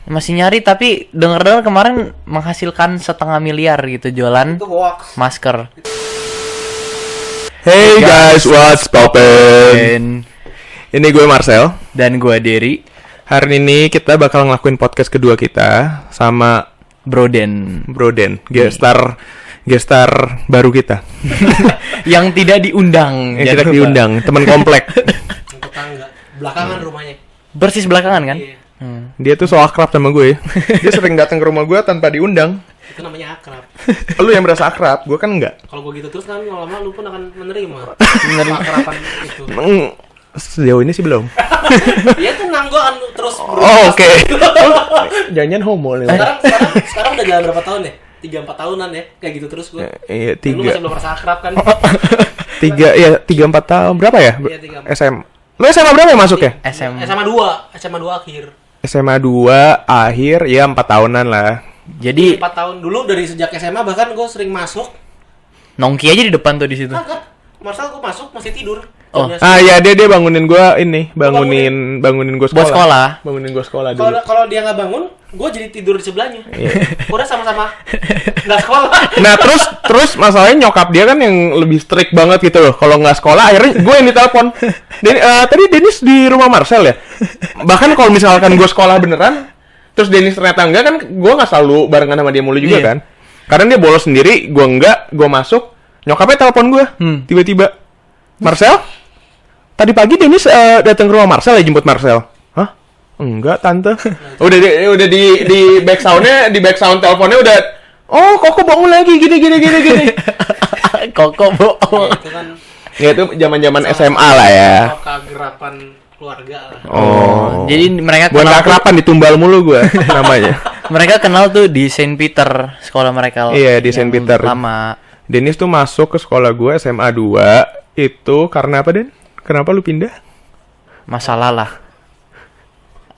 Masih nyari, tapi dengar-dengar kemarin menghasilkan 1,5 miliar gitu jualan masker. Hey guys, what's poppin'? Ini gue Marcel Dan gue Derry. Hari ini kita bakal ngelakuin podcast kedua kita sama Broden, gestar baru kita. yang tidak diundang. Yang tidak diundang, teman komplek. Tetangga, belakangan rumahnya. Persis belakangan kan? Iya. Dia tuh so akrab sama gue. Dia sering datang ke rumah gue tanpa diundang. Itu namanya akrab. Lu yang merasa akrab, gue kan enggak. Kalau gue gitu terus kan lama-lama lu pun akan menerima akraban itu. Sejauh ini sih belum. Dia tuh gue akan terus Oke. Jangan homo nih. Sekarang udah jalan berapa tahun ya? 3-4 tahunan ya, kayak gitu terus gue. Iya, Dan lu 3. masih belum merasa akrab kan? 3 4 tahun. Berapa ya? Iya, 3. SM. Lu SMA berapa ya masuk ya? SMA 2 akhir. SMA 2 akhir, ya 4 tahunan lah. Jadi 4 tahun dulu dari sejak SMA bahkan gue sering masuk. nongki aja di depan tuh di situ. Kan, Marcel gue masuk masih tidur. Oh. Ya dia bangunin gua ini, bangunin gua sekolah. Buat sekolah. Bangunin gua sekolah dulu. Kalau dia nggak bangun, gue jadi tidur di sebelahnya. Iya. Udah sama-sama nggak sekolah. Nah, terus masalahnya nyokap dia kan yang lebih strict banget gitu loh. Kalau nggak sekolah akhirnya gue yang ditelepon. Tadi Dennis di rumah Marcel ya. Bahkan kalau misalkan gua sekolah beneran, terus Dennis ternyata enggak kan, gua nggak selalu barengan sama dia mulu juga kan. Karena dia bolos sendiri, gua enggak, gua masuk, nyokapnya telepon gua. Tiba-tiba, "Marcel? Tadi pagi Dennis datang ke rumah Marcel ya, jemput Marcel." "Hah? Enggak, tante." udah di back sound teleponnya udah, "Oh, Koko bangun lagi gini." Koko bohong. Ya, itu kan Ya itu zaman-zaman SMA lah ya. kegerapan keluarga lah. Oh. Jadi mereka Bukan kenal keakraban, ditumbal mulu gua namanya. mereka kenal tuh di Saint Peter, sekolah mereka. Iya, di yang Saint Peter. Lama. Dennis tuh masuk ke sekolah gua SMA 2 itu karena apa, Den? Kenapa lu pindah? Masalah lah.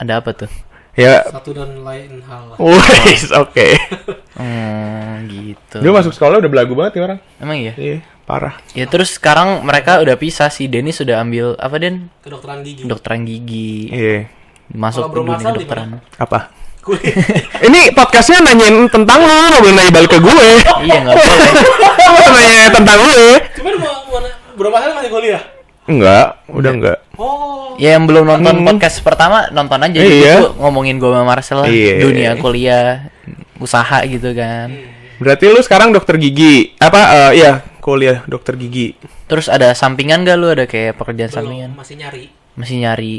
Ada apa tuh? Ya, Satu dan lain hal lah. wes, oke. Gitu. Dia masuk sekolah udah belagu banget nih orang. Emang iya? Iya, parah. Ya terus sekarang mereka udah pisah, si Dennis sudah ambil apa Den? Kedokteran gigi. Kedokteran gigi. Iya. Masuk Kalau ke Bro dunia Marcel di kedokteran. Apa? Kuliah. Ini podcastnya nanyain tentang lu, nggak boleh nanya balik ke gue. Iya nggak boleh. Lu nanya tentang lu. Cuman Bro Marcel masih kuliah. Enggak, udah enggak. Oh. Ya yang belum nonton podcast pertama nonton aja. Iya. Itu ngomongin gue sama Marcel lah. Iya. Dunia kuliah, usaha gitu kan. Berarti lu sekarang dokter gigi. Apa? Iya, kuliah dokter gigi. Terus ada sampingan gak lu? Ada kayak pekerjaan sampingan? Belum, masih nyari. Masih nyari.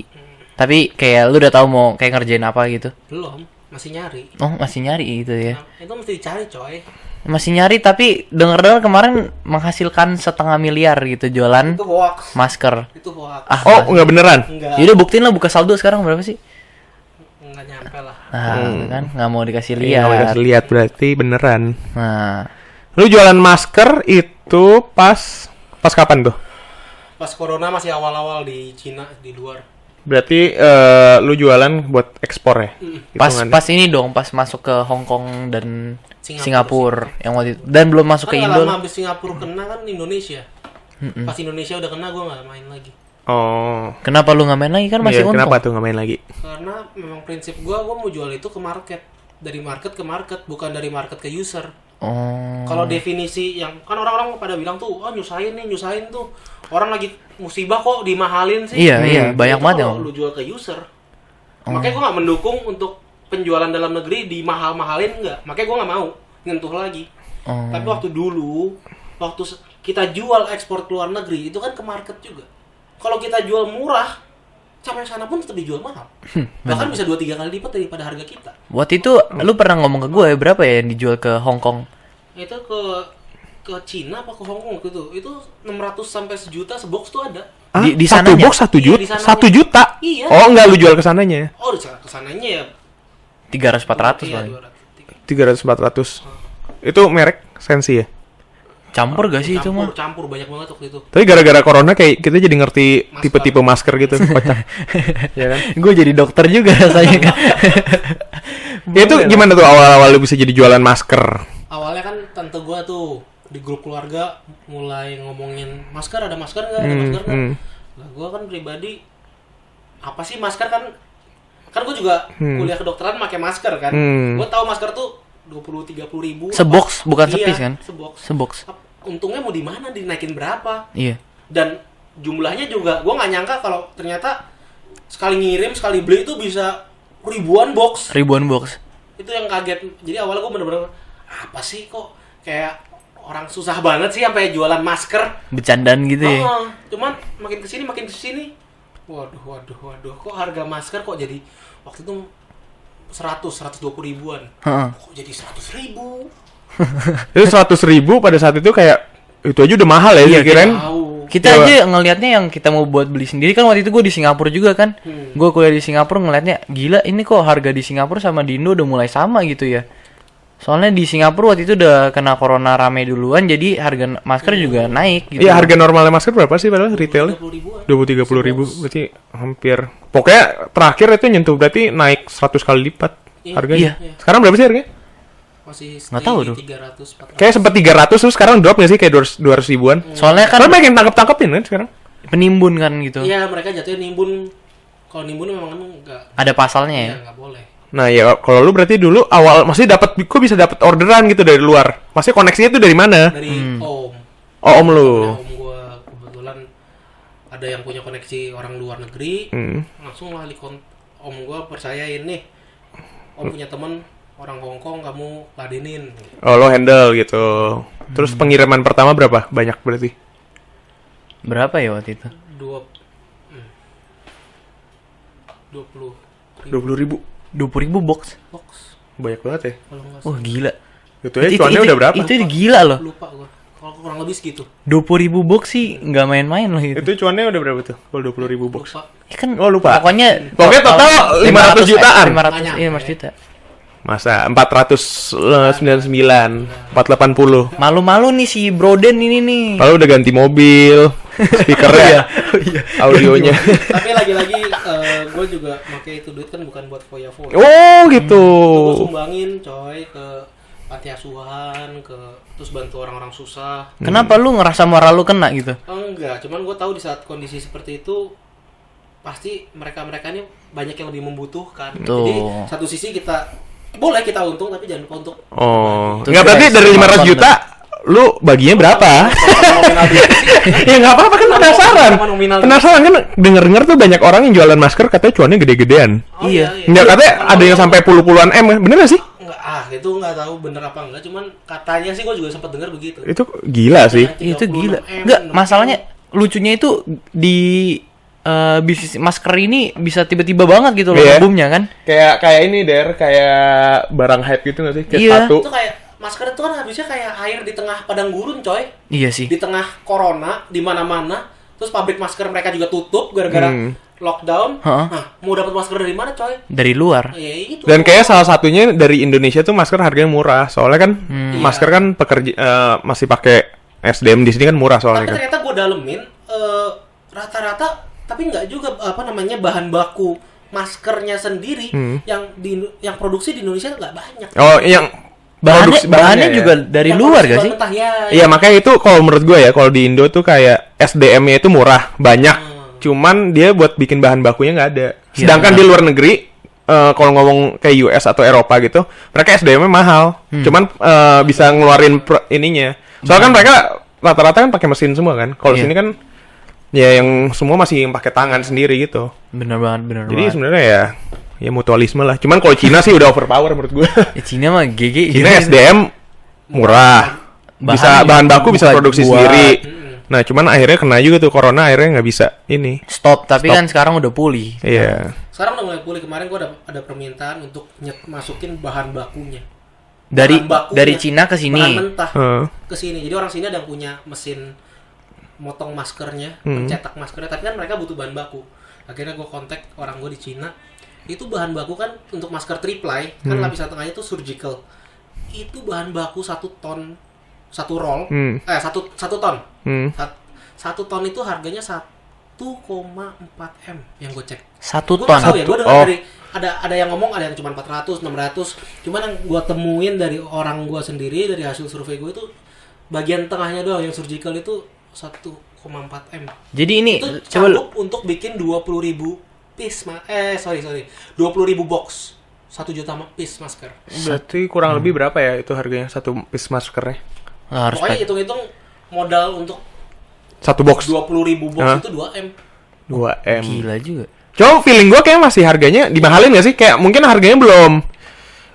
Tapi kayak lu udah tahu mau kayak ngerjain apa gitu? Belum, masih nyari. Oh masih nyari gitu ya? Nah, itu mesti dicari coy. Masih nyari, tapi dengar-dengar kemarin menghasilkan 1,5 miliar gitu jualan Itu hoax. masker. Itu hoax. Oh, enggak beneran. Enggak. Yaudah buktiin lah, buka saldo sekarang berapa sih? Enggak nyampe lah. Nah kan nggak mau dikasih Iya, udah lihat. lihat berarti beneran. Nah Lu jualan masker itu pas kapan tuh? Pas corona masih awal-awal di Cina, di luar. Berarti lu jualan buat ekspor ya? Hitungannya. pas ini dong, pas masuk ke Hong Kong dan Singapura. Singapura yang waktu itu, dan belum masuk ke Kan Indo. lama habis Singapura kena kan Indonesia. Pas Indonesia udah kena gue nggak main lagi. Oh. Kenapa lu nggak main lagi, kan masih Iya, untung? kenapa tuh nggak main lagi? Karena memang prinsip gue mau jual itu ke market. Dari market ke market, bukan dari market ke user. Oh. Kalau definisi yang kan orang-orang pada bilang tuh, oh nyusahin tuh. Orang lagi musibah kok dimahalin sih. Iya, banyak Itu banget kalau yang- lu jual ke user. Makanya gue nggak mendukung untuk penjualan dalam negeri di mahal-mahalin, enggak. Makanya gue nggak mau nyentuh lagi. Oh. Tapi waktu kita jual ekspor ke luar negeri itu kan ke market juga. Kalau kita jual murah, sampai sana pun tetap dijual mahal. Bahkan bisa 2-3 kali lipat daripada harga kita. Waktu itu lu pernah ngomong ke gue berapa ya yang dijual ke Hong Kong? Itu ke Cina apa ke Hong Kong gitu. Itu 600 sampai 1 juta sebox tuh ada. Di satu sananya? box 1 Iya, juta? di sananya. 1 juta? Iya. Oh, enggak, lu jual ke sananya. Oh, di kesananya ya 300-400 iya, paling. 200. 300-400. Itu merek Sensi ya? Campur gak sih itu mah? Campur banyak banget waktu itu. Tapi gara-gara corona kayak kita jadi ngerti Masker. tipe-tipe masker gitu, kocak. Ya kan? Gue jadi dokter juga rasanya kan. Ya itu gimana tuh awal-awal lu bisa jadi jualan masker? Awalnya kan tante gua tuh di grup keluarga mulai ngomongin masker, ada masker nggak, ada masker nggak. Lah gua kan pribadi apa sih masker kan kan gue juga kuliah kedokteran pakai masker kan. Gue tahu masker tuh 20-30 ribu. Sebox, bukan sepis kan? Sebox. Untungnya mau di mana, dinaikin berapa? Iya. Dan jumlahnya juga, gue nggak nyangka kalau ternyata sekali ngirim, sekali beli itu bisa ribuan box. Itu yang kaget. Jadi awalnya gue bener-bener, apa sih kok kayak orang susah banget sih sampai jualan masker. Bercandaan gitu ya. Cuman makin kesini. Waduh, kok harga masker kok jadi waktu itu 120 ribuan. Kok jadi 100 ribu? Itu 100.000 pada saat itu kayak itu aja udah mahal ya, kirain. Kita aja ngelihatnya yang kita mau buat beli sendiri kan waktu itu gue di Singapura juga kan. Gue kuliah di Singapura ngelihatnya gila ini kok harga di Singapura sama di Indo udah mulai sama gitu ya. Soalnya di Singapura waktu itu udah kena corona rame duluan jadi harga masker juga naik gitu. Iya, harga normalnya masker berapa sih padahal retailnya? 20-30 ribu berarti hampir. Pokoknya terakhir itu nyentuh berarti naik 100 kali lipat harganya. Iya. Sekarang berapa sih harganya? Masih nggak tahu tuh. 300, 400. Kayak sempat 300 terus sekarang drop nggak sih kayak 200 ribuan? Soalnya kan banyak yang tangkep-tangkepin kan sekarang. Penimbun kan gitu. Iya, mereka jatuhnya nimbun. Kalau nimbun memang enggak. Ada pasalnya ya. Enggak boleh. Nah ya kalau lu berarti dulu awal masih dapat, kok bisa dapat orderan gitu dari luar? Masih koneksinya tuh dari mana? Dari om. Oh, om lu. Om gua kebetulan ada yang punya koneksi orang luar negeri. Langsung lah om gua percayain nih. Om punya temen orang Hongkong, kamu ladenin. Oh, lo handle gitu. Terus pengiriman pertama berapa? Banyak berarti? Berapa ya waktu itu? 20 ribu. 20.000 box. Banyak banget ya. Kalau nggak Wah gila. Gitu ya, cuannya udah berapa? Itu gila loh. lupa gua. Kalau kurang lebih segitu. 20.000 box sih nggak main-main loh itu. Itu cuannya udah berapa tuh? Kalau 20 ribu box. Lupa. Ya kan Oh, lupa. Pokoknya total 500 jutaan. 500 juta. Masa 499, 480. Malu-malu nih si Broden ini nih. Lalu udah ganti mobil, speakernya, audionya. Tapi lagi-lagi gue juga pakai itu duit kan bukan buat foya-foya. Oh gitu. Gue sumbangin coy ke panti asuhan, terus bantu orang-orang susah. Kenapa lu ngerasa moral lu kena gitu? Enggak, cuman gue tahu di saat kondisi seperti itu pasti mereka-mereka ini banyak yang lebih membutuhkan. Tuh. Jadi satu sisi kita boleh kita untung tapi jangan lupa untuk Oh, Itu nggak berarti guys, dari 500 respon juta lu baginya berapa? Ya nggak apa-apa kan penasaran. Penasaran kan denger-denger tuh banyak orang yang jualan masker katanya cuannya gede-gedean. Iya. Nggak, katanya ada yang sampai puluhan M, bener nggak sih? Enggak, itu nggak tahu bener apa enggak, cuman katanya sih gue juga sempat dengar begitu. Itu gila sih. Itu gila. 36M, Enggak, masalahnya lucunya itu di bisnis masker ini bisa tiba-tiba banget gitu loh Iya. boomnya kan. Kayak ini kayak barang hype gitu nggak sih? Kayak Iya. sepatu. Itu kayak masker itu kan habisnya kayak air di tengah padang gurun coy. Iya sih. Di tengah corona di mana-mana, terus pabrik masker mereka juga tutup gara-gara lockdown. Heeh. Nah, mau dapat masker dari mana coy? Dari luar. Ya itu. Dan kayak salah satunya dari Indonesia tuh masker harganya murah. Soalnya kan masker kan masih pakai SDM di sini kan murah Tapi soalnya kan. ternyata gue dalemin rata-rata tapi nggak juga bahan baku maskernya sendiri yang produksi di Indonesia nggak banyak. Oh, yang Bahannya ya. juga dari Yang luar produksi gak bahan sih? mentah, ya. Iya, makanya itu kalau menurut gue ya, kalau di Indo tuh kayak SDM-nya itu murah, banyak. Cuman dia buat bikin bahan bakunya nggak ada. Sedangkan di luar negeri, kalau ngomong kayak US atau Eropa gitu, mereka SDM-nya mahal. Cuman bisa ngeluarin ininya. Soalnya kan mereka rata-rata kan pakai mesin semua kan. Kalau sini kan ya yang semua masih pakai tangan sendiri gitu. Bener banget. Jadi sebenarnya ya mutualisme lah. Cuman kalau Cina sih udah overpower menurut gue. Ya, Cina mah GG. Cina SDM murah, bisa bahan baku bisa produksi sendiri. Nah, cuman akhirnya kena juga tuh corona, akhirnya nggak bisa ini. Stop, tapi kan sekarang udah pulih. Iya. Sekarang udah mulai pulih. Kemarin gue ada permintaan untuk masukin bahan bakunya. Dari Bahan bakunya, dari Cina ke sini. Bahan mentah Heeh. ke sini. Jadi orang sini ada yang punya mesin motong maskernya, mencetak maskernya, tapi kan mereka butuh bahan baku. Akhirnya gue kontak orang gue di Cina. Itu bahan baku kan untuk masker three-ply, kan lapisan tengahnya itu surgical. Itu bahan baku 1 ton, 1 roll, 1 ton. 1 ton itu harganya 1,4 M yang gue cek. 1 Gue ton. nggak tahu ya, gue dengar dari ada yang ngomong ada yang cuma 400, 600. Cuman yang gue temuin dari orang gue sendiri, dari hasil survei gue itu bagian tengahnya doang yang surgical itu 1,4 M. Jadi ini Itu coba cukup untuk bikin 20.000 piece 20.000 box. 1 juta piece masker. Berarti kurang lebih berapa ya itu harganya satu piece maskernya? Lah, harus Pokoknya hitung-hitung modal untuk Satu box 20.000 box itu 2M. 2M. gila juga. Coba feeling gue kayak masih harganya dimahalin gak sih? Kayak mungkin harganya belum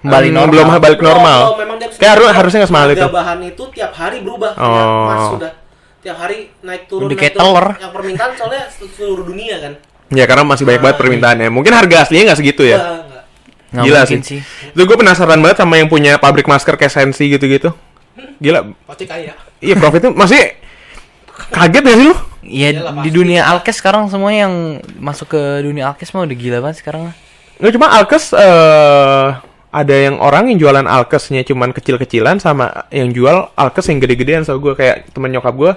Balik normal. belum balik normal. Memang dia Kayak harusnya nggak semahal itu. Harga bahan itu tiap hari berubah. Oh. Ya, Mas sudah tiap hari naik turun. Udah naik kayak turun. telur. Yang permintaan soalnya seluruh dunia kan. Ya karena masih banyak banget permintaannya. Mungkin harga aslinya nggak segitu ya. Enggak. Nggak Gila mungkin sih. Itu gue penasaran banget sama yang punya pabrik masker kayak Sensi gitu-gitu. Gila. Pasti kaya. Iya profitnya masih kaget gak sih lu? Iya, Iyalah, di pasti. dunia Alkes sekarang semuanya yang masuk ke dunia Alkes mah udah gila banget sekarang. Nggak cuma Alkes ada yang orang yang jualan Alkesnya cuman kecil-kecilan sama yang jual Alkes yang gede-gedean. So gue kayak temen nyokap gue,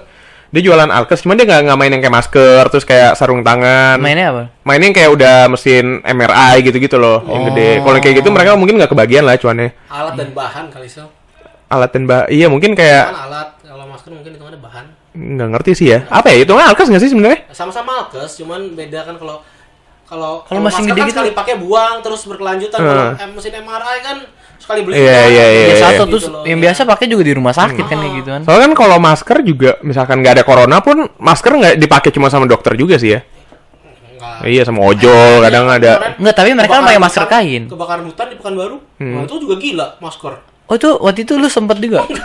dia jualan Alkes cuman dia nggak main yang kayak masker terus kayak sarung tangan. Mainnya apa? Mainnya yang kayak udah mesin MRI gitu-gitu loh, yang gede. Kalau kayak gitu mereka mungkin nggak kebagian lah cuannya. Alat dan bahan kali sel. Alat dan iya mungkin kayak Kan alat, kalau masker mungkin hitungannya bahan. nggak ngerti sih ya. Apa ya itu Alkes nggak sih sebenarnya? Sama-sama alkes, cuman beda kan kalau Kalau mesin masker gede kan gitu- sekali pakai buang terus berkelanjutan. Kalau mesin MRI kan sekali beli. Iya, udah, iya, iya, Ya iya. satu gitu terus loh. yang biasa pakai juga di rumah sakit kan kayak gitu kan. Soalnya kan kalau masker juga misalkan nggak ada corona pun masker nggak dipakai cuma sama dokter juga sih ya. Enggak. Iya sama ojol kadang ada. Enggak, tapi mereka kan Kebakaran pakai masker hutan- kain. Kebakaran hutan di Pekanbaru. Nah, itu juga gila masker. Oh itu waktu itu lu sempet juga? Gue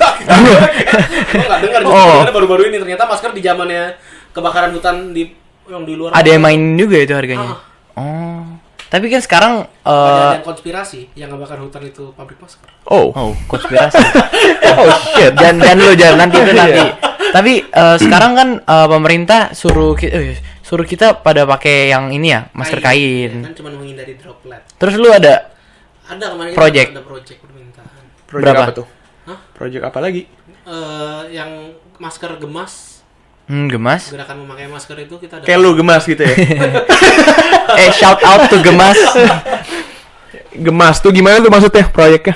nggak dengar justru Oh. dengarnya baru-baru ini ternyata masker di zamannya kebakaran hutan yang di luar. Ada yang main juga itu harganya. Oh. Tapi kan sekarang Ada yang konspirasi yang ngebakar hutan itu pabrik masker. Oh. oh, konspirasi. Oh shit. jangan nanti itu nanti. Tapi sekarang kan pemerintah suruh kita pada pakai yang ini ya, masker Ya, kain. kan cuma menghindari droplet. Terus lu ada Ada kemarin Project. ada project permintaan. Project Berapa? apa tuh? Hah? Project apa lagi? Yang masker gemas, Gemas? gerakan memakai masker itu kita ada. Kayak lu gemas gitu ya. Shout out to Gemas. Gemas tuh gimana tuh maksudnya proyeknya?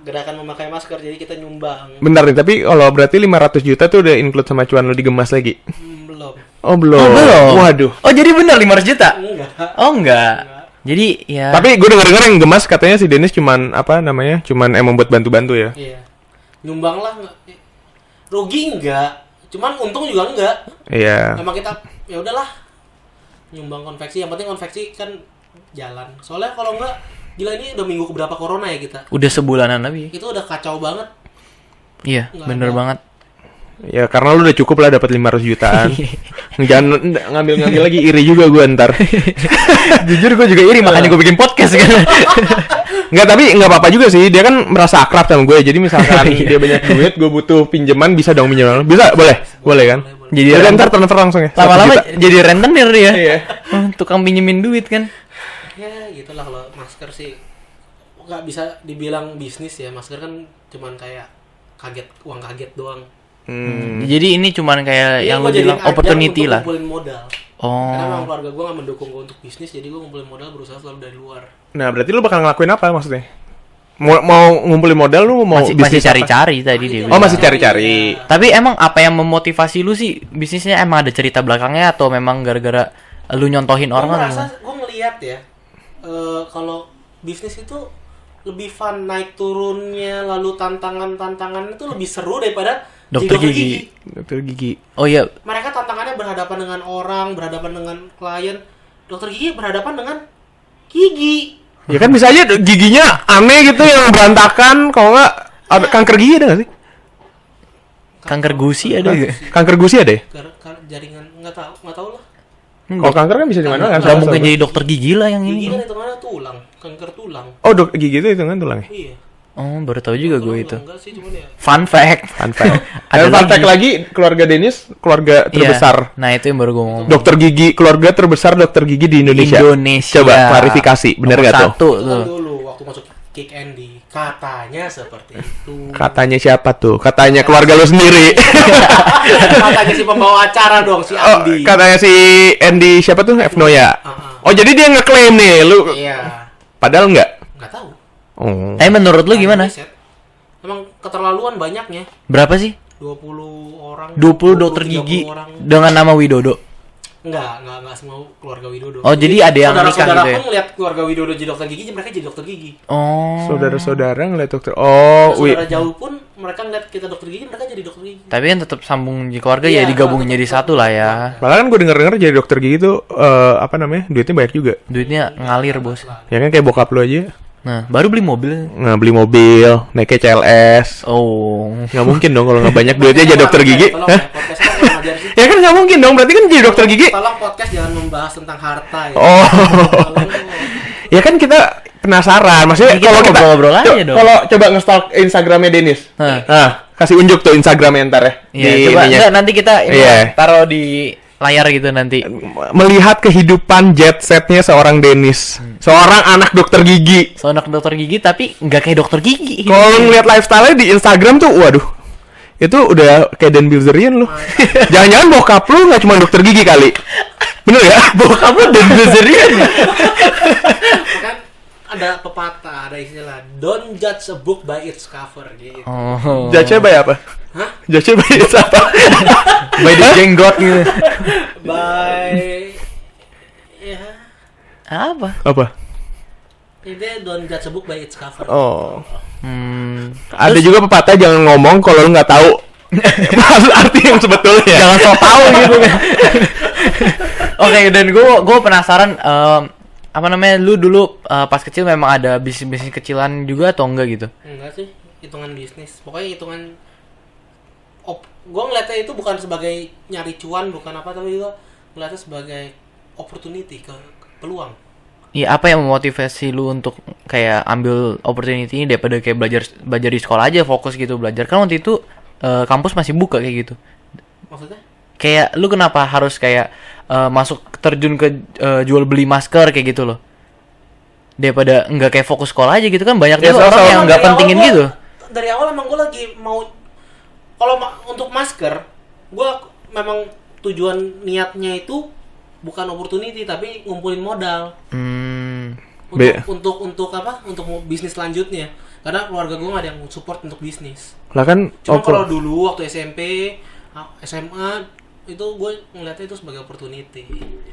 Gerakan memakai masker jadi kita nyumbang. Bentar nih, tapi kalau berarti 500 juta tuh udah include sama cuan lu di gemas lagi. Belum. Oh belum. Oh, belum. Waduh. Oh, jadi benar 500 juta? Enggak. Oh, enggak. Jadi ya Tapi gue denger yang gemas katanya si Dennis cuman apa namanya? Cuman emang buat bantu-bantu ya. Iya. Nyumbang lah nggak. Rugi enggak. Cuman untung juga enggak. Iya. Emang kita ya udahlah. Nyumbang konveksi, yang penting konveksi kan jalan. Soalnya kalau enggak gila ini udah minggu keberapa corona ya kita. udah sebulanan lebih. Itu udah kacau banget. Iya, Nggak bener ada. banget. Ya karena lu udah cukup lah dapat 500 jutaan. Jangan ngambil-ngambil lagi, iri juga gue ntar. Jujur gue juga iri makanya gue bikin podcast kan. Enggak, tapi enggak apa-apa juga sih. Dia kan merasa akrab sama gue. Jadi misalkan dia banyak duit, gue butuh pinjaman, bisa dong pinjaman. Bisa? Boleh? Boleh kan? Jadi Jadi renter- ntar transfer langsung ya. 1 Lama-lama juta. jadi rentenir dia. Iya. Tukang pinjemin duit kan. Ya gitulah kalau masker sih nggak bisa dibilang bisnis ya. Masker kan cuman kayak uang kaget doang. Jadi ini cuman kayak Iya, yang gua lu jadiin bilang ajang opportunity untuk lah. ngumpulin modal. Karena memang Oh. keluarga gue nggak mendukung gue untuk bisnis, jadi gue ngumpulin modal berusaha selalu dari luar. Nah, berarti lu bakal ngelakuin apa maksudnya? Mau ngumpulin modal lu mau Masih bisnis apa? cari-cari tadi dia. itu. Oh, bilang. masih cari-cari. Tapi emang apa yang memotivasi lu sih bisnisnya, emang ada cerita belakangnya atau memang gara-gara lu nyontohin Gue orang kan? merasa, gue ngeliat ya, kalau bisnis itu lebih fun, naik turunnya, lalu tantangan itu lebih seru daripada Dokter jadi gigi. Dokter gigi. Oh iya, Mereka tantangannya berhadapan dengan orang, berhadapan dengan klien. Dokter gigi berhadapan dengan gigi. Ya kan bisa aja giginya aneh gitu yang berantakan, kalau nggak ada kanker gigi ada nggak sih? kanker gusi ada gak? Kanker gusi ada ya? Jaringan nggak tahu lah. Kalau kanker kan bisa di mana kan? Gak mungkin jadi dokter gigi lah yang Gigi ini. kan hitungannya tulang, kanker tulang. Oh, gigi itu hitungan tulangnya. Iya. Oh, baru tahu juga gue Tulang itu. enggak sih, cuman ya. Fun fact. Fun fact. Ada Dan fun fact lagi. lagi, keluarga Dennis, keluarga terbesar. Iya. Nah, itu yang baru gue ngomong. Dokter gigi, keluarga terbesar dokter gigi di Indonesia. Coba klarifikasi, bener Nomor gak tuh? satu Itu kan tuh. dulu waktu masuk Kick Andy, katanya seperti itu. Katanya siapa tuh? Katanya keluarga lu sendiri. Katanya si pembawa acara dong, si Oh, Andi. katanya si Andy siapa tuh? Evnoya. Oh, jadi dia ngeklaim nih, lu Iya. padahal enggak. Nggak tahu. Oh. Tapi menurut lu gimana? Riset. Emang keterlaluan banyaknya. Berapa sih? 20 orang. 20 dokter 30 gigi orang. dengan nama Widodo. Enggak semua keluarga Widodo. Oh, jadi ada yang nikah saudara-saudara gitu ya? pun ngeliat keluarga Widodo jadi dokter gigi, mereka jadi dokter gigi. Oh. Saudara-saudara ngeliat dokter. Oh, Saudara jauh pun mereka ngeliat kita dokter gigi, mereka jadi dokter gigi. Tapi kan tetap sambung di keluarga Iya, ya digabungin tetap jadi satu lah ya. Malah kan gue denger jadi dokter gigi tuh apa namanya, duitnya banyak juga. Duitnya ngalir, Bos. Ya kan kayak bokap lu aja. Nah, baru beli mobil. Nah, beli mobil, naiknya CLS. Oh. Nggak mungkin dong kalau nggak banyak duitnya jadi dokter gigi. Tolong Hah? ya, podcastnya kurang ajar sih. Ya kan nggak mungkin dong, berarti kan jadi dokter gigi. Tolong podcast jangan membahas tentang harta ya. Oh. Tolong. Ya kan kita penasaran, maksudnya Kita kalau kita ngobrol-ngobrol aja dong. Kalau coba nge-stalk Instagramnya Denis. Hah. Nah, kasih unjuk tuh Instagramnya ntar ya. Iya, di coba ininya. enggak, nanti kita ini Iya. taruh di layar gitu nanti. Melihat kehidupan jet setnya seorang Denis, seorang anak dokter gigi. Seorang dokter gigi tapi nggak kayak dokter gigi. Kalau lu ngeliat lifestyle-nya di Instagram tuh, waduh, itu udah kayak Dan Bilzerian lu. Jangan-jangan bokap lu nggak cuma dokter gigi kali. Bener ya? Bokap lu Dan Bilzerian. Kan ada pepatah, ada istilah don't judge a book by its cover gitu. Oh. Judge-nya by apa? Hah? Judge-nya by apa? By the jenggot gitu. By ya Apa? Apa? ini don't judge a book by its cover. Oh. Ada Ada juga pepatah jangan ngomong kalau lu nggak tahu maksud arti yang sebetulnya. jangan so tau gitu kan. Oke, dan gue penasaran apa namanya, lu dulu pas kecil memang ada bisnis kecilan juga atau enggak gitu? Enggak sih, hitungan bisnis. Pokoknya hitungan gue ngeliatnya itu bukan sebagai nyari cuan, bukan apa, tapi juga ngeliatnya sebagai opportunity, ke peluang. Iya, apa yang memotivasi lu untuk kayak ambil opportunity ini daripada kayak belajar di sekolah aja fokus gitu belajar? Kan waktu itu kampus masih buka kayak gitu. Maksudnya? Kayak lu kenapa harus kayak masuk terjun ke jual beli masker kayak gitu loh? Daripada nggak kayak fokus sekolah aja gitu kan, banyak Ya, juga orang yang Emang nggak dari pentingin awal gitu. Dari awal emang gue lagi mau, kalau untuk masker, gue memang tujuan niatnya itu bukan opportunity tapi ngumpulin modal untuk apa? Untuk bisnis selanjutnya. Karena keluarga gue nggak ada yang support untuk bisnis. Lah kan Cuma kalau dulu waktu SMP, SMA itu gue ngeliatnya itu sebagai opportunity.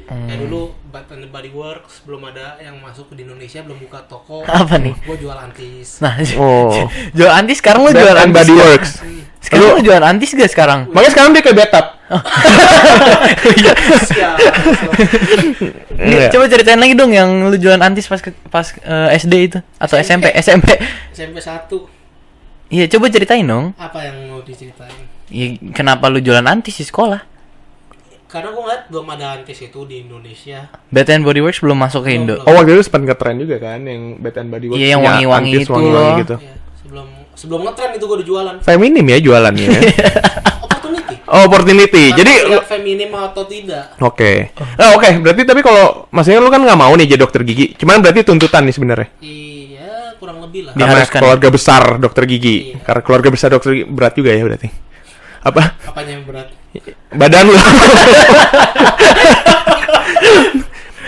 Kayak dulu Bath and Body Works belum ada yang masuk di Indonesia, belum buka toko. Apa nih? Gue jual antis. Nah, Oh. jual antis sekarang lu Bath jual and antis Body gak? Works. Sekarang lu jual antis gak sekarang? Makanya sekarang dia kayak betap. Siap. Iya. Coba ceritain lagi dong yang lu jualan antis pas SD itu atau SMP. SMP 1. Iya, coba ceritain dong. Apa yang mau diceritain? Iya, kenapa lu jualan antis di sekolah? Karena gue ngeliat belum ada antis itu di Indonesia. Bath and Body Works belum masuk ke Indo. Belum. Oh, waktu itu sempat ngetren juga kan yang Bath and Body Works. Iya, yang punya wangi-wangi antis itu wangi-wangi loh. gitu. Ya, sebelum ngetren itu gue udah jualan. Feminim ya jualannya. Opportunity. Oh, opportunity. Jadi lihat feminim atau tidak. oke. Nah, oke, berarti tapi kalau maksudnya lu kan nggak mau nih jadi dokter gigi. Cuman berarti tuntutan nih sebenarnya. Iya, kurang lebih lah. Karena Diharuskan. keluarga besar dokter gigi. Iya. Karena keluarga besar dokter gigi berat juga ya berarti. Apa? Apanya yang berat? Badan lu.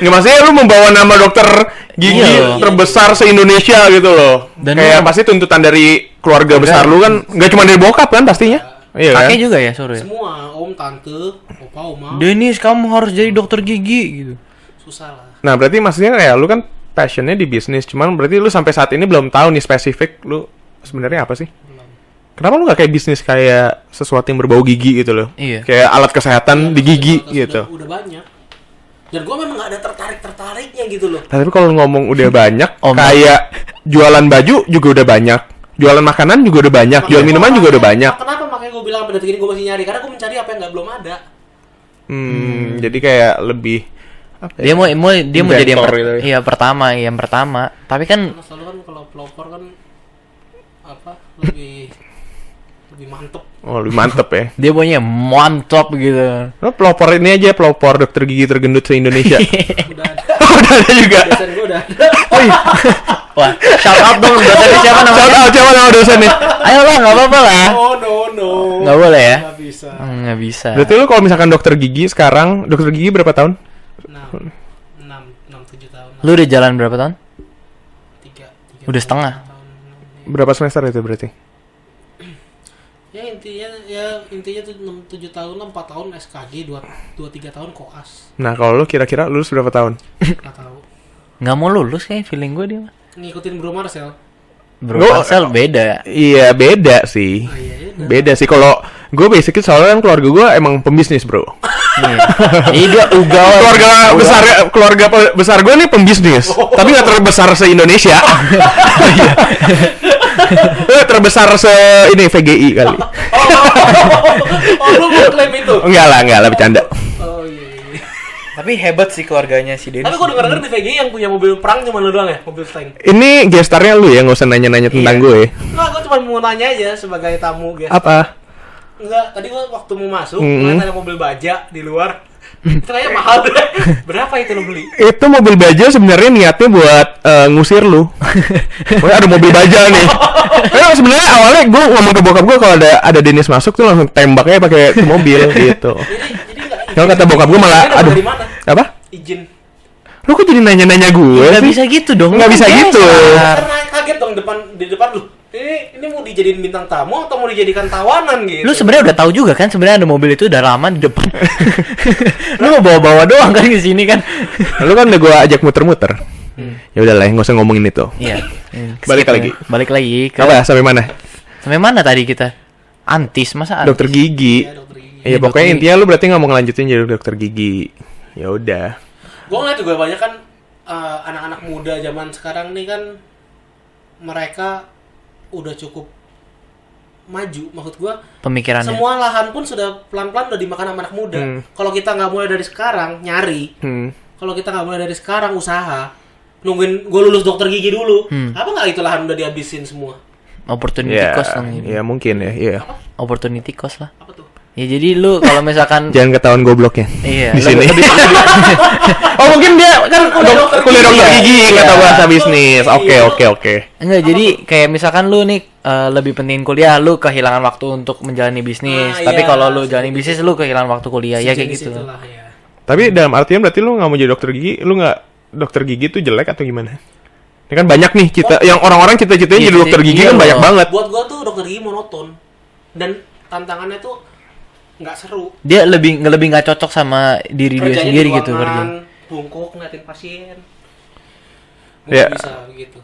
Nggak, maksudnya lu membawa nama dokter gigi Iya. terbesar se-Indonesia gitu loh. Dan kayak lu- pasti tuntutan dari keluarga besar lu kan nggak cuma dari bokap kan pastinya. Iya kan? Kakek juga ya, suruh ya? Semua, om, tante, opa, oma, Denis, kamu harus jadi dokter gigi gitu. susah lah. Nah, berarti maksudnya kayak lu kan passionnya di bisnis, cuman berarti lu sampai saat ini belum tahu nih spesifik lu sebenarnya apa sih? Belum. Kenapa lu nggak kayak bisnis kayak sesuatu yang berbau gigi gitu loh? Iya. Kayak alat kesehatan di gigi Udah- gitu. Udah banyak. Dan gue memang gak ada tertariknya gitu loh. Tapi kalau ngomong udah banyak, Om. kayak jualan baju juga udah banyak, jualan makanan juga udah banyak, jual Makanya minuman gua juga udah makanya- banyak. Kenapa makanya gue bilang sampai detik ini gue masih nyari? Karena gue mencari apa yang belum ada. Jadi kayak lebih apa ya? Dia mau jadi yang Inventor gitu ya. iya yang pertama. Tapi kan Karena selalu kan kalau pelopor kan apa lebih mantep. Oh, lebih mantep ya. dia maunya mantap gitu. Lo pelopor ini aja, pelopor dokter gigi tergendut se-Indonesia. Udah ada. Udah ada juga. Dosen gue udah ada. Wah, shout out dong, dosennya siapa Shout namanya? out siapa nama dosennya? Ayolah, nggak apa-apa lah. Oh no. Nggak boleh ya? Nggak bisa. Nggak bisa. Berarti lu kalau misalkan dokter gigi sekarang, dokter gigi berapa tahun? 6-7 tahun. Lu udah jalan berapa tahun? 3 Udah setengah. tahun. Berapa semester itu berarti? Ya intinya tuh 7 tahun lah, 4 tahun SKG, 2-3 tahun koas. Nah, kalau lu kira-kira lulus berapa tahun? Nggak tahu. Nggak mau lulus kayak feeling gue dia mah. Ngikutin Bro Marcel. Bro Marcel beda. Iya, beda sih. Ah, iya, udah. Beda sih. Kalau gue basically soalnya kan keluarga gue emang pembisnis, bro. Iya. Ini dia ugal. Keluarga besar gue nih pembisnis, tapi nggak terbesar se Indonesia. Terbesar se ini VGI kali. Lu mau klaim itu? Enggak lah, bercanda. Oh iya. Tapi hebat sih keluarganya si Dennis. Tapi gue denger di VGI yang punya mobil perang cuma lu doang ya, mobil tank. Ini gestarnya lu ya, nggak usah nanya-nanya tentang gue. Enggak, gue cuma mau nanya aja sebagai tamu guys. Apa? Enggak, tadi gua waktu mau masuk, ngeliat ada mobil baja di luar. Itu kayaknya mahal deh. Berapa itu lo beli? Itu mobil baja sebenarnya niatnya buat ngusir lu. Wah, ada mobil baja nih. Sebenarnya awalnya gue ngomong ke bokap gue kalau ada Dennis masuk tuh langsung tembaknya pakai mobil gitu. Jadi enggak. Kalau kata bokap gue malah, aduh. Dari mana? Apa? Izin. Lu kok jadi nanya-nanya gue Nggak sih? bisa gitu dong. Nggak bisa gitu. Karena kaget dong di depan lu. Ini mau dijadiin bintang tamu atau mau dijadikan tawanan gitu? Lu sebenarnya udah tahu juga kan sebenarnya ada mobil itu udah lama di depan. Lu mau bawa-bawa doang kan ke sini kan. Lu kan udah gue ajak muter-muter. Ya udahlah, nggak usah ngomongin itu. Iya. Balik Skip lagi. ya. Balik lagi ke Apa? Sampai mana? sampai mana tadi kita? Antis masa antis? Dokter gigi. Ya, dokter gigi. Iya, pokoknya intinya lu berarti nggak mau ngelanjutin jadi dokter gigi. Ya udah. Gua ngeliat juga banyak kan anak-anak muda zaman sekarang nih kan mereka udah cukup maju, maksud gua Pemikirannya. semua lahan pun sudah pelan-pelan udah dimakan sama anak muda. Kalau kita nggak mulai dari sekarang nyari, kalau kita nggak mulai dari sekarang usaha, nungguin gua lulus dokter gigi dulu, apa nggak itu lahan udah dihabisin semua? Opportunity Ya, cost dong ini. ya mungkin ya. Iya. Opportunity cost lah. Apa tuh? Ya jadi lu kalau misalkan Jangan ketahuan gobloknya. iya, Di sini. lebih- Oh, mungkin dia kan kuliah dokter gigi, nggak tahu bahasa bisnis. Oke. enggak jadi kayak misalkan lu nih lebih penting kuliah, lu kehilangan waktu untuk menjalani bisnis. Ah, Tapi iya. kalau lu jalani bisnis lu kehilangan waktu kuliah, ya kayak Sejenis gitu. itulah, ya. Tapi dalam artian berarti lu nggak mau jadi dokter gigi, lu nggak dokter gigi tuh jelek atau gimana? Ini kan banyak nih yang orang-orang cita-citanya Iya, jadi dokter gigi iya kan banyak loh. banget. Buat gua tuh dokter gigi monoton dan tantangannya tuh nggak seru. Dia lebih nggak cocok sama diri dia Kerjanya sendiri di gitu kerja. ruangan, bungkuk ngeliatin pasien. Gua Ya. nggak bisa begitu.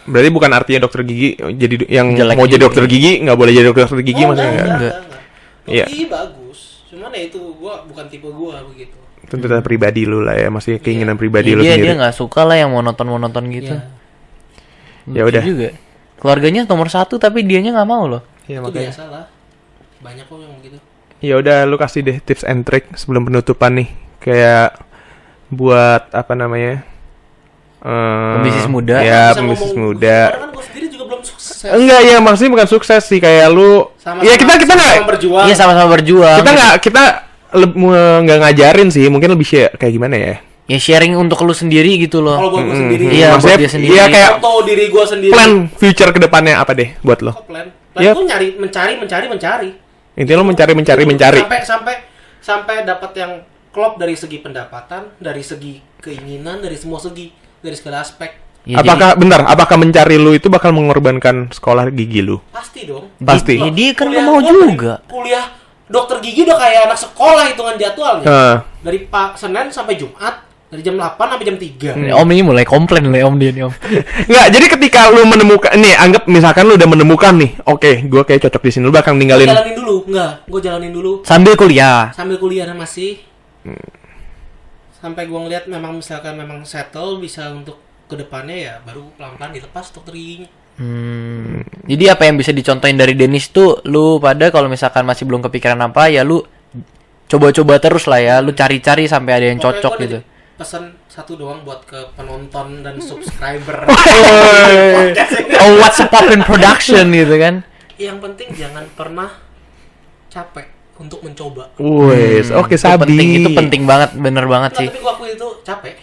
Berarti bukan artinya dokter gigi jadi yang Jelek mau jadi juga. dokter gigi nggak boleh jadi dokter gigi maksudnya nggak? enggak. Dokter Iya. gigi bagus. Cuman ya itu gua bukan tipe gua begitu. Tentu pribadi lu lah ya, masih keinginan pribadi Ya, lu dia sendiri. nggak suka lah yang monoton gitu. Iya. Ya Lucu udah. juga. Keluarganya nomor 1 tapi dianya nggak mau loh. Ya, Itu makanya. biasa lah. Banyak kok yang begitu. Ya udah, lu kasih deh tips and trick sebelum penutupan nih. Kayak buat apa namanya? Pembisnis muda. Ya, Bisa pembisnis ngomong, muda. karena kan gua sendiri juga belum sukses. Enggak, ya maksudnya bukan sukses sih, kayak lu. Sama-sama- Ya kita nggak sama-sama berjuang. Iya sama-sama berjuang. nggak ngajarin sih, mungkin lebih share kayak gimana ya? Ya sharing untuk lu sendiri gitu loh. Kalau buat gua sendiri. Iya, Maksudnya, buat dia sendiri. Iya kayak Foto diri gua sendiri. plan future ke depannya apa deh buat lo? Kok plan? Plan Iya. tuh mencari. Intinya lo mencari. Sampai dapat yang klop dari segi pendapatan, dari segi keinginan, dari semua segi, dari segala aspek. Ya, Apakah mencari lu itu bakal mengorbankan sekolah gigi lu? Pasti dong. Pasti. Ya, dia kan Kuliah nggak mau gua juga. Kuliah dokter gigi udah kayak anak sekolah hitungan jadwalnya. Heeh. Dari Senin sampai Jumat, dari jam 8 sampai jam 3. Om ini mulai komplain nih om dia nih om. Nggak, jadi ketika lu menemukan nih, anggap misalkan lu udah menemukan nih, oke, gue kayak cocok di sini, lu bakal ninggalin. Gue jalanin dulu Sambil kuliah. sambil kuliah masih. Sampai gue ngeliat memang misalkan memang settle bisa untuk kedepannya ya baru pelan-pelan dilepas dokter giginya. Jadi apa yang bisa dicontohin dari Dennis tuh, lu pada kalau misalkan masih belum kepikiran apa ya lu coba-coba terus lah ya, lu cari-cari sampai ada yang Pokoknya cocok gua gitu. Pesan satu doang buat ke penonton dan subscriber. Oh, what's a poppin' production gitu kan? Yang penting jangan pernah capek untuk mencoba. Wes, oke Sabi. Itu penting banget, bener banget Nah, sih. tapi gua akui itu capek.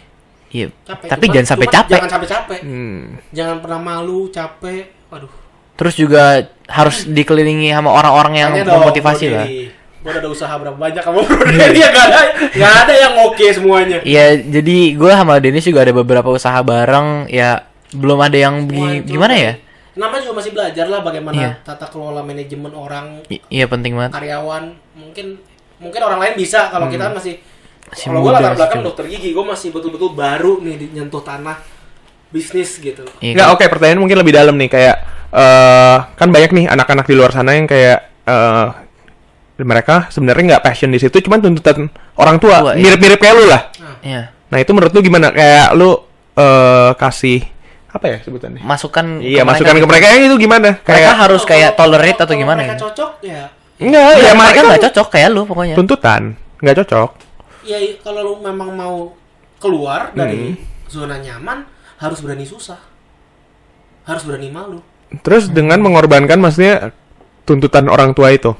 Iya. Capek. Tapi Cuman- jangan sampai cuman capek. Jangan sampai capek. Hmm. Jangan pernah malu, capek. Waduh. Terus juga harus dikelilingi sama orang-orang yang Tanya dong, memotivasi Bro lah. Dedi. Gua udah ada usaha berapa banyak kamu Bro Dedi ya nggak ada yang oke semuanya. Iya, jadi gue sama Dennis juga ada beberapa usaha bareng ya, belum ada yang Wah, itu gimana ya? Namanya juga masih belajar lah bagaimana Iya. tata kelola manajemen orang, Iya penting banget. karyawan. Mungkin orang lain bisa, kalau kita kan masih kalau gue muda latar belakang sih. dokter gigi, gue masih betul-betul baru nih di nyentuh tanah bisnis gitu. Iya, Nggak, oke, pertanyaan mungkin lebih dalam nih, kayak kan banyak nih anak-anak di luar sana yang kayak mereka sebenarnya nggak passion di situ, cuman tuntutan orang tua Iya. mirip-mirip kayak lu lah. Iya. Nah itu menurut lu gimana? Kayak lu kasih apa ya sebutannya? Masukan Iya, masukan ke mereka yang itu gimana? Mereka Kayak harus kayak tolerate atau Kalau gimana mereka ya? cocok ya. enggak, Ya, ya mereka mereka nggak cocok kayak lu pokoknya. tuntutan nggak cocok. Ya kalau lu memang mau keluar dari zona nyaman, harus berani susah. Harus berani malu. Terus dengan mengorbankan maksudnya tuntutan orang tua itu.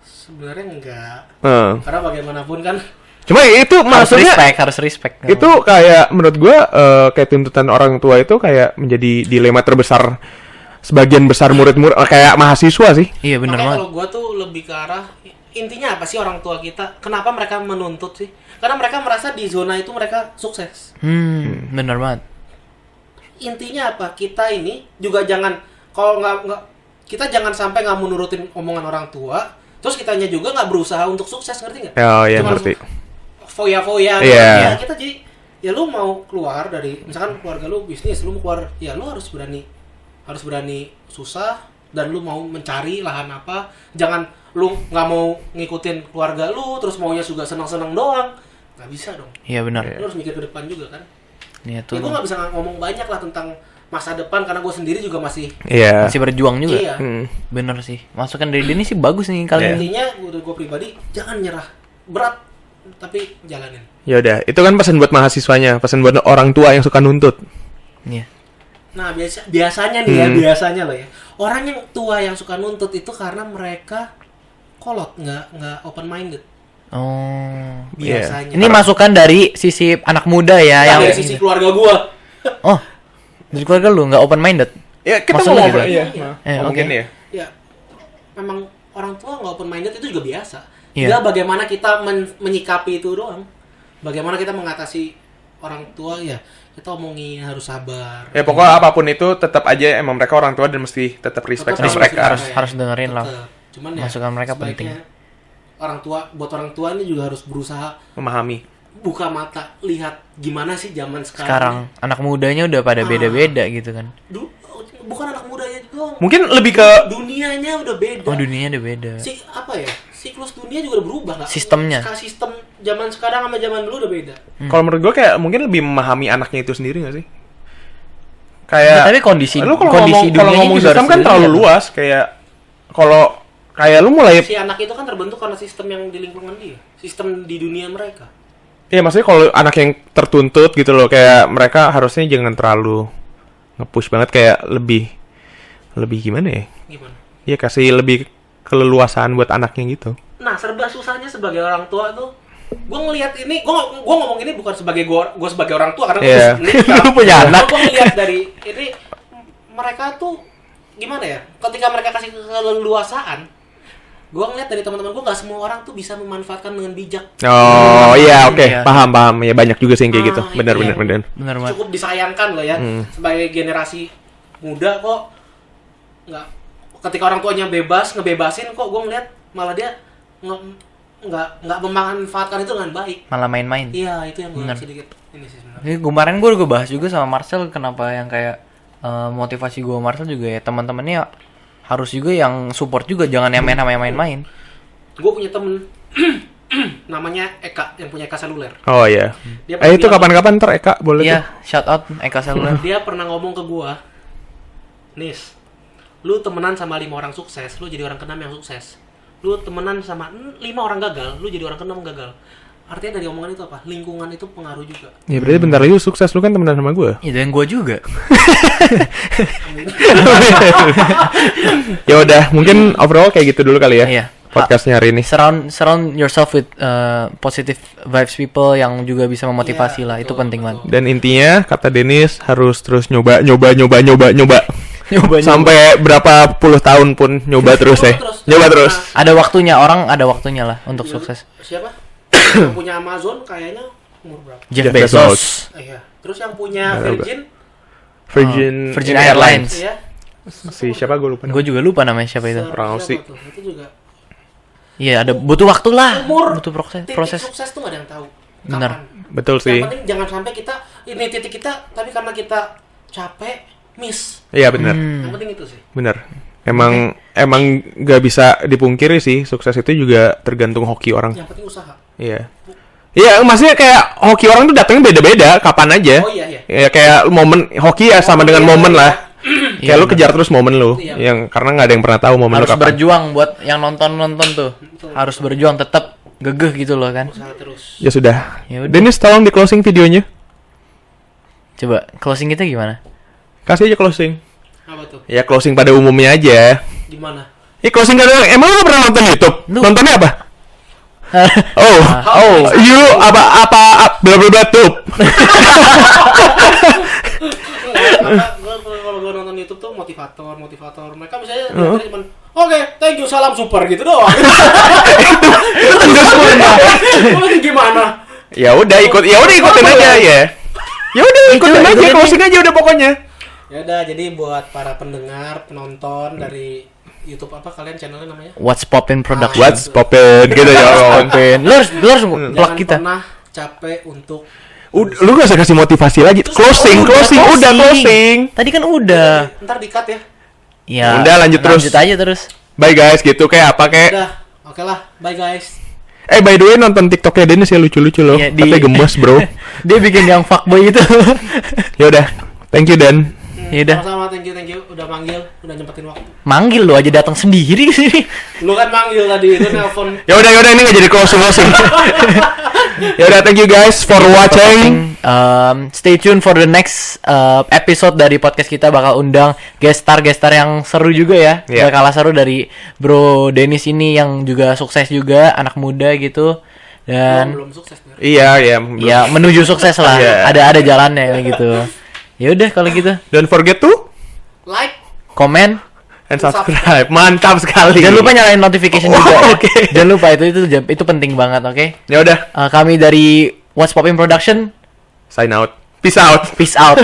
Sebenarnya enggak. Heeh. Karena bagaimanapun kan Cuma itu maksudnya Harus respect. itu kayak menurut gua kayak tuntutan orang tua itu kayak menjadi dilema terbesar sebagian besar murid-murid kayak mahasiswa sih. Iya benar makanya banget. kalau gua tuh lebih ke arah intinya apa sih orang tua kita? Kenapa mereka menuntut sih? Karena mereka merasa di zona itu mereka sukses. Benar banget. Intinya apa? Kita ini juga jangan kalau nggak kita jangan sampai nggak menurutin omongan orang tua, terus kitanya juga nggak berusaha untuk sukses, ngerti nggak? Oh iya, Cuma ngerti. Foya-foya. Iya. Ya, kita jadi ya lu mau keluar dari misalkan keluarga lu bisnis, lu mau keluar, ya lu harus berani susah dan lu mau mencari lahan apa. Jangan lu nggak mau ngikutin keluarga lu terus maunya juga senang-senang doang. Nggak bisa dong. Iya benar. Lu harus mikir ke depan juga kan. Iya Ya, tuh. gue nggak bisa ngomong banyak lah tentang masa depan karena gue sendiri juga masih Iya. Masih berjuang juga. iya. Bener sih. Masukan dari Denny sih bagus nih kali Iya. ini. Intinya gue pribadi jangan nyerah, berat tapi jalanin. Ya udah, itu kan pesan buat mahasiswanya, pesan buat orang tua yang suka nuntut. Iya. Nah biasanya nih ya, biasanya loh ya, orang yang tua yang suka nuntut itu karena mereka kolot, nggak open minded Oh. biasanya. Ini masukan dari sisi anak muda ya Nah, yang dari sisi keluarga gue. Oh. Dari keluarga lu nggak open minded. Ya, kita Maksudnya mau gitu? iya. Oke. Mungkin ya. Ya memang orang tua nggak open minded itu juga biasa. Iya. Tinggal bagaimana kita menyikapi itu doang. Bagaimana kita mengatasi orang tua ya kita omongin harus sabar. Ya pokoknya apapun itu tetap aja emang mereka orang tua dan mesti tetap respect Tetap sama mereka. harus dengerin lah. Tetep. Cuman ya Masukan mereka sebaiknya orang tua ini juga harus berusaha Memahami. buka mata lihat gimana sih zaman Sekarang anak mudanya udah pada beda-beda gitu kan. bukan anak mudanya doang, Mungkin lebih ke dunianya udah beda. Oh dunianya udah beda. Siklus dunia juga udah berubah nggak? Sistemnya. Sistem zaman sekarang sama zaman dulu udah beda. kalau menurut gue kayak mungkin lebih memahami anaknya itu sendiri gak sih? Nah, Kayak tapi kondisi lu kondisi kalau dunianya ngomong juga sistem harus kan terlalu dilihat. luas, kayak kalau kayak lu mulai Si anak itu kan terbentuk karena sistem yang di lingkungan dia, sistem di dunia mereka. ya maksudnya kalau anak yang tertuntut gitu loh, kayak mereka harusnya jangan terlalu nge-push banget, kayak lebih gimana ya? Gimana? Ya kasih lebih keleluasaan buat anaknya gitu. Nah, serba susahnya sebagai orang tua tuh, gue ngelihat ini, gue ngomong ini bukan sebagai gue sebagai orang tua karena Iya. Lu punya anak. Gue ngelihat dari ini mereka tuh gimana ya? Ketika mereka kasih keleluasaan, gue ngeliat dari teman-teman gue nggak semua orang tuh bisa memanfaatkan dengan bijak. Oh iya, oke, Iya. paham. Ya banyak juga sih yang kayak gitu. Ah, Benar. itu yang Bener banget. Cukup disayangkan loh ya sebagai generasi muda kok nggak ketika orang tuanya ngebebasin kok gue ngeliat malah dia nggak memanfaatkan itu dengan baik. Malah main-main. Iya itu yang gue Bener. sedikit ini sih sebenarnya. Ini kemarin gue juga bahas juga sama Marcel kenapa yang kayak motivasi gue Marcel juga ya teman-temannya harus juga yang support juga, jangan yang main-main. Gue punya temen namanya Eka yang punya Eka Seluler. Oh iya. Dia pernah Itu bilang- kapan-kapan ntar Eka boleh tuh. Iya, shout out Eka Seluler. Dia pernah ngomong ke gua, Nis, lu temenan sama 5 orang sukses, lu jadi orang keenam yang sukses. Lu temenan sama 5 orang gagal, lu jadi orang keenam gagal. Artinya dari omongan itu apa? Lingkungan itu pengaruh juga. Ya berarti bentar lagi lu sukses, lu kan temenan sama gue. Iya, dan gue juga. Ya udah, mungkin overall kayak gitu dulu kali ya. Iya. Podcastnya hari ini. Surround yourself with positive vibes people yang juga bisa memotivasi Iya, lah. Itu betul, penting banget. Dan intinya kata Dennis harus terus nyoba. Nyoba. Sampai berapa puluh tahun pun nyoba terus ya. Nyoba terus. Ada waktunya, orang ada waktunya lah untuk sukses. Siapa? Yang punya Amazon kayaknya umur berapa? Jeff Jeff Bezos. Bezos. Iya. Terus yang punya Virgin Virgin Airlines. Iya. Si siapa gue lupa. Gue juga lupa namanya siapa itu. Orang Siapa Aussie. tuh? Itu juga Iya, ada butuh waktu lah. umur Butuh proses. titik sukses tuh gak ada yang tahu. Benar. Kapan? Betul sih. Yang penting jangan sampai kita ini titik kita, tapi karena kita capek miss. Iya benar. Yang penting itu sih. Benar. Emang nggak bisa dipungkiri sih, sukses itu juga tergantung hoki orang. Yang penting usaha. Iya. Iya, maksudnya kayak hoki orang tuh datangnya beda-beda, kapan aja. Oh iya. Ya kayak momen hoki ya sama dengan momen lah. Iya, Kayak lu kejar terus momen lu, Iya. yang karena nggak ada yang pernah tahu momen Harus lu kapan. berjuang buat yang nonton tuh. Betul. Harus berjuang tetap gegeh gitu loh kan. Usaha terus. Ya sudah. Ya udah. Dennis tolong di closing videonya. Coba closing kita gimana? Kasih aja closing. Apa tuh? Ya closing pada umumnya aja. Gimana? Ya closing kadang emang lu pernah nonton YouTube? Lu. Nontonnya apa? You apa bla bla bla tuh. Kalau gue nonton YouTube tuh motivator. Mereka misalnya cuman oke, thank you, salam super gitu doang. Kalau gimana? Ya udah ikutin aja ya. Ya udah ikutin aja, closing aja udah pokoknya. Ya udah, jadi buat para pendengar, penonton dari YouTube apa kalian channelnya namanya? What's Poppin' Production. What's poppin gitu ya. Lu harus plug Jangan kita. pernah capek untuk Lu gak usah kasih motivasi lagi. Closing. Tadi kan udah. ntar di-cut ya. Ya. Udah, lanjut terus. Lanjut aja terus. Bye guys, gitu kayak apa kayak. Udah, oke lah, bye guys. By the way nonton TikToknya Dennis ya lucu-lucu loh. Iya, Katanya gemes bro. Dia bikin yang fuckboy itu. Ya udah, thank you Dan. Ya udah. Sama-sama, thank you, udah manggil, udah nyempetin waktu. Manggil lu aja datang sendiri ke sini. Lu kan manggil tadi, itu nelpon. Ya udah ini nggak jadi closing. Ya udah, thank you guys for watching. Stay tune for the next episode dari podcast kita, bakal undang guest star yang seru juga ya. Yeah. Gak kalah seru dari Bro Dennis ini yang juga sukses juga, anak muda gitu. Dan Belum sukses nih. Iya. ya menuju sukses lah. Yeah. Ada jalannya gitu. Ya udah kalau gitu. Don't forget to Like, Komen. and subscribe. Mantap sekali. Jangan lupa nyalain notification juga. Ya. Oke. Jangan lupa itu penting banget, oke? Ya udah, Kami dari What's Poppin' Production. sign out. Peace out. Peace out.